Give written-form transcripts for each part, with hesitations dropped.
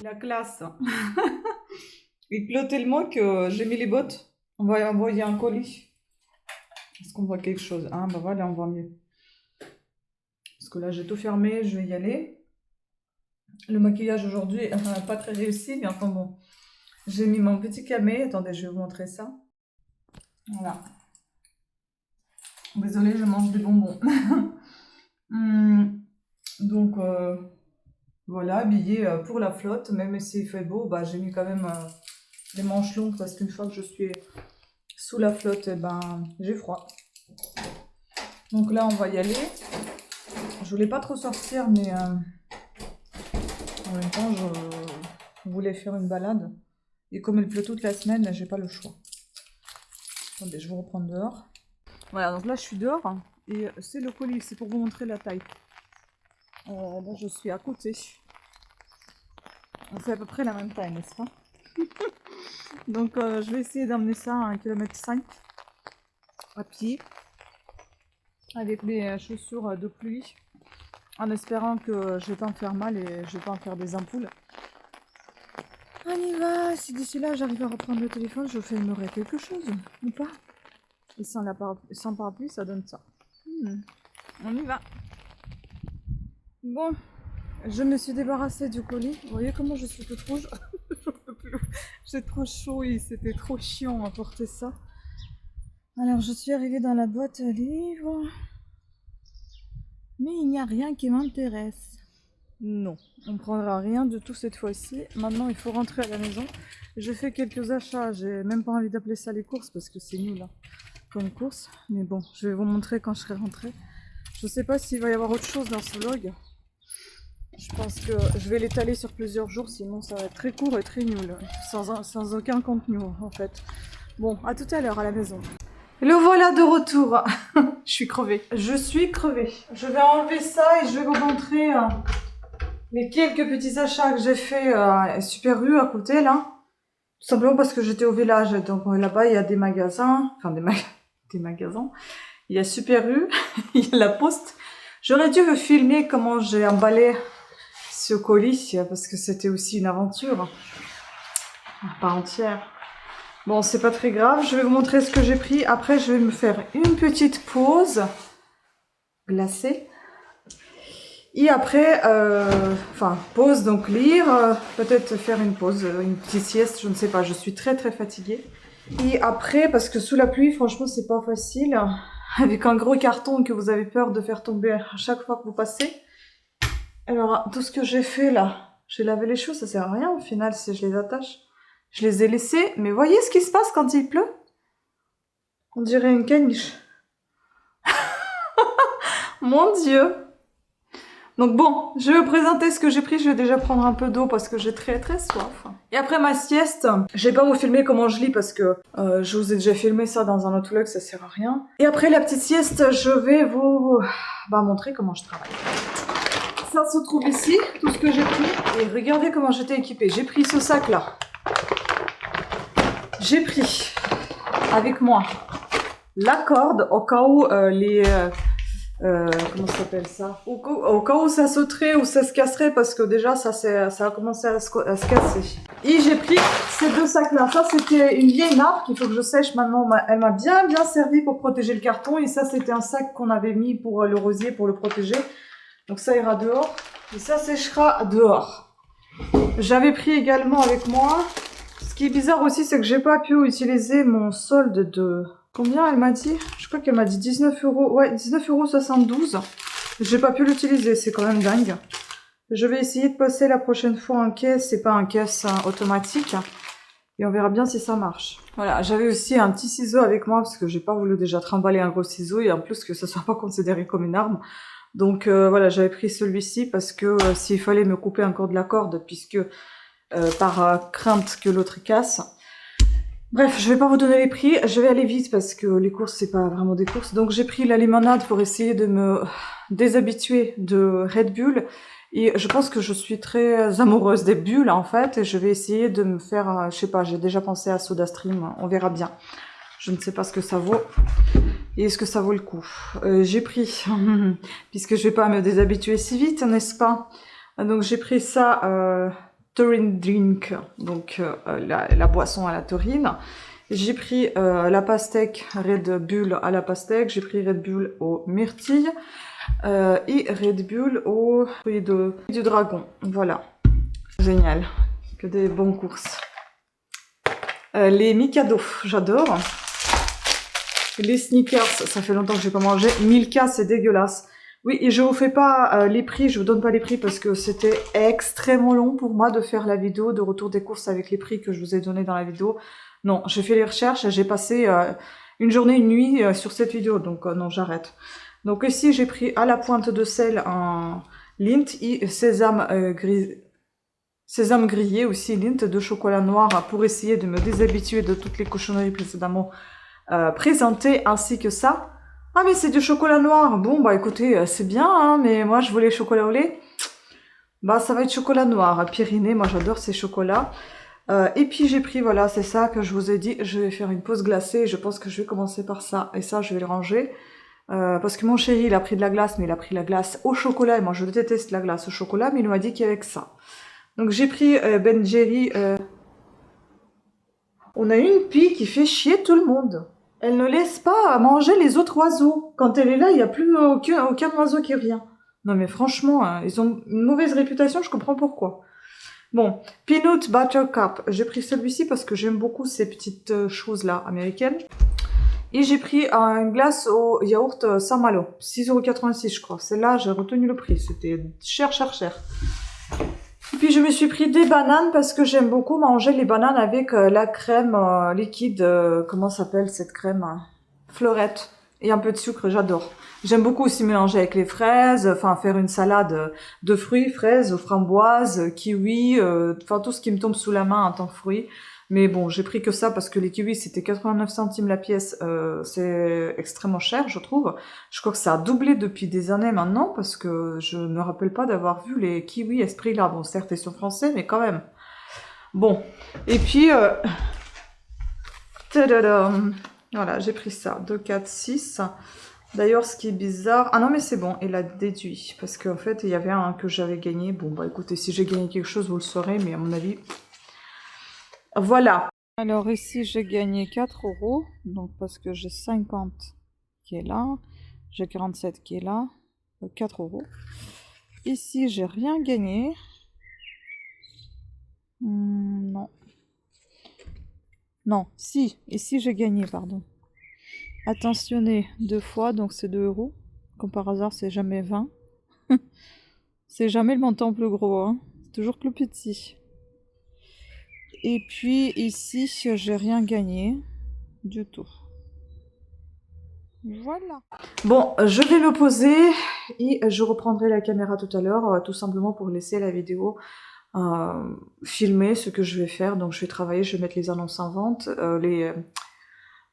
La classe. Il pleut tellement que j'ai mis les bottes. On va envoyer un colis. Est-ce qu'on voit quelque chose? Ah bah voilà, on voit mieux. Parce que là j'ai tout fermé, je vais y aller. Le maquillage aujourd'hui, enfin pas très réussi, mais enfin bon. J'ai mis mon petit camé. Attendez, je vais vous montrer ça. Voilà. Désolée, je mange des bonbons. Donc voilà, habillée pour la flotte. Même s'il fait beau, bah, j'ai mis quand même les manches longues parce qu'une fois que je suis sous la flotte, eh ben, j'ai froid. Donc là, on va y aller. Je voulais pas trop sortir, mais en même temps, je voulais faire une balade. Et comme il pleut toute la semaine, j'ai pas le choix. Attendez, je vais reprendre dehors. Voilà, donc là, je suis dehors. Et c'est le colis, c'est pour vous montrer la taille. Là, je suis à côté. On fait à peu près la même taille, n'est-ce pas? Donc, je vais essayer d'emmener ça à 1,5 km à pied. Avec mes chaussures de pluie. En espérant que je vais pas me faire mal et je vais pas en faire des ampoules. On y va. Si d'ici là, j'arrive à reprendre le téléphone, je filmerai quelque chose. Ou pas? Et sans parapluie, ça donne ça. On y va. Bon, je me suis débarrassée du colis. Vous voyez comment je suis toute rouge? J'ai trop chaud et c'était trop chiant à porter ça. Alors, je suis arrivée dans la boîte à livres. Mais il n'y a rien qui m'intéresse. Non, on ne prendra rien de tout cette fois-ci. Maintenant, il faut rentrer à la maison. J'ai fait quelques achats. J'ai même pas envie d'appeler ça les courses parce que c'est nul, hein, comme course. Mais bon, je vais vous montrer quand je serai rentrée. Je sais pas s'il va y avoir autre chose dans ce vlog. Je pense que je vais l'étaler sur plusieurs jours, sinon ça va être très court et très nul. Sans aucun contenu, en fait. Bon, à tout à l'heure à la maison. Le voilà de retour. Je suis crevée. Je suis crevée. Je vais enlever ça et je vais vous montrer les quelques petits achats que j'ai fait à Super U à côté, là. Tout simplement parce que j'étais au village. Donc là-bas, il y a des magasins. Enfin, des magasins. Il y a Super U. Il y a la Poste. J'aurais dû vous filmer comment j'ai emballé ce colis parce que c'était aussi une aventure à part entière. Bon, c'est pas très grave. Je vais vous montrer ce que j'ai pris. Après, je vais me faire une petite pause glacée. Et après, pause, donc lire, peut-être faire une pause, une petite sieste, je ne sais pas. Je suis très très fatiguée. Et après, parce que sous la pluie, franchement, c'est pas facile. Avec un gros carton que vous avez peur de faire tomber à chaque fois que vous passez. Alors, tout ce que j'ai fait là, j'ai lavé les choses, ça sert à rien au final si je les attache. Je les ai laissés, mais voyez ce qui se passe quand il pleut? On dirait une caniche. Mon Dieu! Donc bon, je vais vous présenter ce que j'ai pris. Je vais déjà prendre un peu d'eau parce que j'ai très très soif. Et après ma sieste, je vais pas vous filmer comment je lis parce que je vous ai déjà filmé ça dans un autre vlog, ça sert à rien. Et après la petite sieste, je vais vous montrer comment je travaille. Ça se trouve ici, tout ce que j'ai pris. Et regardez comment j'étais équipée. J'ai pris ce sac là. J'ai pris avec moi la corde au cas où comment ça s'appelle ça? Au cas où ça sauterait ou ça se casserait parce que déjà ça a commencé à se casser. Et j'ai pris ces deux sacs là. Ça c'était une vieille nappe qu'il faut que je sèche maintenant. Elle m'a bien servi pour protéger le carton. Et ça c'était un sac qu'on avait mis pour le rosier pour le protéger. Donc ça ira dehors. Et ça séchera dehors. J'avais pris également avec moi. Ce qui est bizarre aussi c'est que j'ai pas pu utiliser mon solde de... Combien elle m'a dit? Je crois qu'elle m'a dit 19 €. Ouais, 19,72 €. J'ai pas pu l'utiliser, c'est quand même dingue. Je vais essayer de passer la prochaine fois en caisse, c'est pas en caisse automatique. Et on verra bien si ça marche. Voilà, j'avais aussi un petit ciseau avec moi parce que j'ai pas voulu déjà trimballer un gros ciseau et en plus que ça soit pas considéré comme une arme. Donc voilà, j'avais pris celui-ci parce que s'il fallait me couper encore de la corde, puisque par crainte que l'autre casse. Bref, je vais pas vous donner les prix, je vais aller vite parce que les courses c'est pas vraiment des courses. Donc j'ai pris la limonade pour essayer de me déshabituer de Red Bull. Et je pense que je suis très amoureuse des bulles en fait. Et je vais essayer de me faire, je sais pas, j'ai déjà pensé à SodaStream, on verra bien. Je ne sais pas ce que ça vaut. Et est-ce que ça vaut le coup? J'ai pris, puisque je vais pas me déshabituer si vite, n'est-ce pas? Donc j'ai pris ça, taurine drink, donc la boisson à la taurine. J'ai pris la pastèque Red Bull à la pastèque, j'ai pris Red Bull aux myrtilles et Red Bull aux fruits du dragon. Voilà, génial, que des bonnes courses. Les Mikado, j'adore. Les sneakers, ça fait longtemps que j'ai pas mangé. Milka, c'est dégueulasse. Oui, et je vous fais pas les prix, je vous donne pas les prix parce que c'était extrêmement long pour moi de faire la vidéo de retour des courses avec les prix que je vous ai donnés dans la vidéo. Non, j'ai fait les recherches, j'ai passé une journée, une nuit sur cette vidéo, donc non, j'arrête. Donc ici, j'ai pris à la pointe de sel un Lindt et sésame grillé aussi, Lindt de chocolat noir pour essayer de me déshabituer de toutes les cochonneries précédemment présentées, ainsi que ça. Ah mais c'est du chocolat noir, bon bah écoutez, c'est bien, hein, mais moi je voulais chocolat au lait. Bah ça va être chocolat noir, Pyrénées, moi j'adore ces chocolats. Et puis j'ai pris, voilà, c'est ça que je vous ai dit, je vais faire une pause glacée, je pense que je vais commencer par ça, et ça je vais le ranger. Parce que mon chéri il a pris de la glace, mais il a pris la glace au chocolat, et moi je déteste la glace au chocolat, mais il m'a dit qu'il y avait que ça. Donc j'ai pris Ben Jerry. On a une pie qui fait chier tout le monde. Elle ne laisse pas manger les autres oiseaux. Quand elle est là, il n'y a plus aucun oiseau qui revient. Non mais franchement, hein, ils ont une mauvaise réputation, je comprends pourquoi. Bon, Peanut Butter Cup. J'ai pris celui-ci parce que j'aime beaucoup ces petites choses-là américaines. Et j'ai pris une glace au yaourt Saint-Malo. 6,86 € je crois. Celle-là, j'ai retenu le prix. C'était cher, cher, cher. Et puis je me suis pris des bananes parce que j'aime beaucoup manger les bananes avec la crème liquide. Comment s'appelle cette crème? Fleurette. Et un peu de sucre, j'adore. J'aime beaucoup aussi mélanger avec les fraises, enfin faire une salade de fruits, fraises, framboises, kiwis, enfin tout ce qui me tombe sous la main en tant que fruits. Mais bon, j'ai pris que ça parce que les kiwis c'était 89 centimes la pièce, c'est extrêmement cher je trouve. Je crois que ça a doublé depuis des années maintenant parce que je ne me rappelle pas d'avoir vu les kiwis à ce prix-là. Bon, certes ils sont français mais quand même. Bon, et puis... tadadam. Voilà, j'ai pris ça, 2, 4, 6. D'ailleurs, ce qui est bizarre... Ah non, mais c'est bon, il a déduit. Parce qu'en fait, il y avait un que j'avais gagné. Bon, bah écoutez, si j'ai gagné quelque chose, vous le saurez, mais à mon avis... Voilà. Alors ici, j'ai gagné 4 €. Donc, parce que j'ai 50 qui est là. J'ai 47 qui est là. 4 €. Ici, j'ai rien gagné. Non. Non, si. Ici, j'ai gagné, pardon. Attentionnez 2 fois, donc c'est 2 €. Comme par hasard, c'est jamais 20. C'est jamais le montant plus gros, hein. C'est toujours plus petit. Et puis ici, j'ai rien gagné du tout. Voilà. Bon, je vais me poser et je reprendrai la caméra tout à l'heure, tout simplement pour laisser la vidéo filmer ce que je vais faire. Donc je vais travailler, je vais mettre les annonces en vente,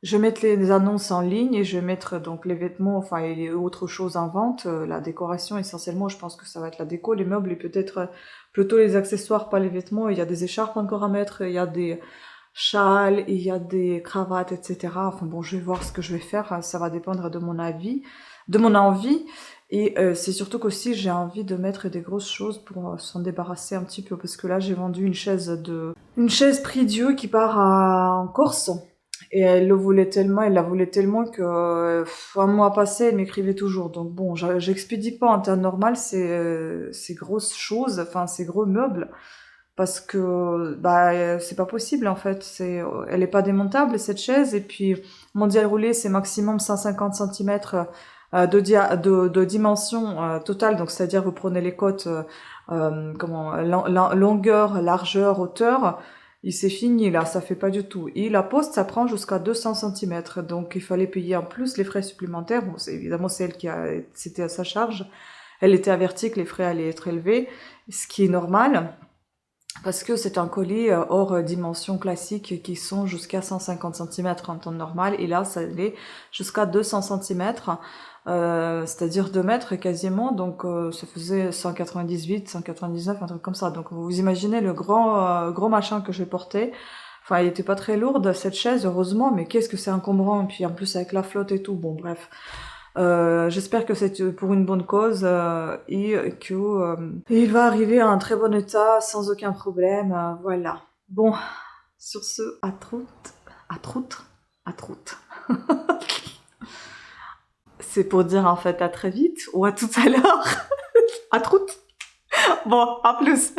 je vais mettre les annonces en ligne et je vais mettre donc les vêtements, enfin et autres choses en vente, la décoration essentiellement, je pense que ça va être la déco, les meubles et peut-être plutôt les accessoires, pas les vêtements. Il y a des écharpes encore à mettre, il y a des châles, il y a des cravates, etc. Enfin bon, je vais voir ce que je vais faire, ça va dépendre de mon avis, de mon envie. Et c'est surtout qu'aussi j'ai envie de mettre des grosses choses pour s'en débarrasser un petit peu, parce que là j'ai vendu une chaise prix Dieu qui part en Corse. Et elle la voulait tellement que un mois passé, elle m'écrivait toujours. Donc bon, j'expédie pas en temps normal ces grosses choses, enfin ces gros meubles, parce que bah c'est pas possible en fait. Elle est pas démontable cette chaise. Et puis mondial roulé, c'est maximum 150 cm de dimension totale. Donc c'est-à-dire vous prenez les côtes, longueur, largeur, hauteur. Et c'est fini, là, ça fait pas du tout. Et la poste, ça prend jusqu'à 200 cm. Donc, il fallait payer en plus les frais supplémentaires. Bon, évidemment, c'est elle c'était à sa charge. Elle était avertie que les frais allaient être élevés, ce qui est normal, parce que c'est un colis hors dimension classique qui sont jusqu'à 150 cm en temps normal. Et là, ça allait jusqu'à 200 cm. C'est-à-dire 2 mètres quasiment, donc ça faisait 198, 199, un truc comme ça. Donc vous imaginez le gros machin que j'ai porté. Enfin, il était pas très lourde cette chaise, heureusement, mais qu'est-ce que c'est encombrant, et puis en plus avec la flotte et tout, bon bref. J'espère que c'est pour une bonne cause et que il va arriver à un très bon état sans aucun problème. Voilà. Bon, sur ce, à troute, à troute, à troute. C'est pour dire en fait à très vite ou à tout à l'heure. À troute. Bon, à plus.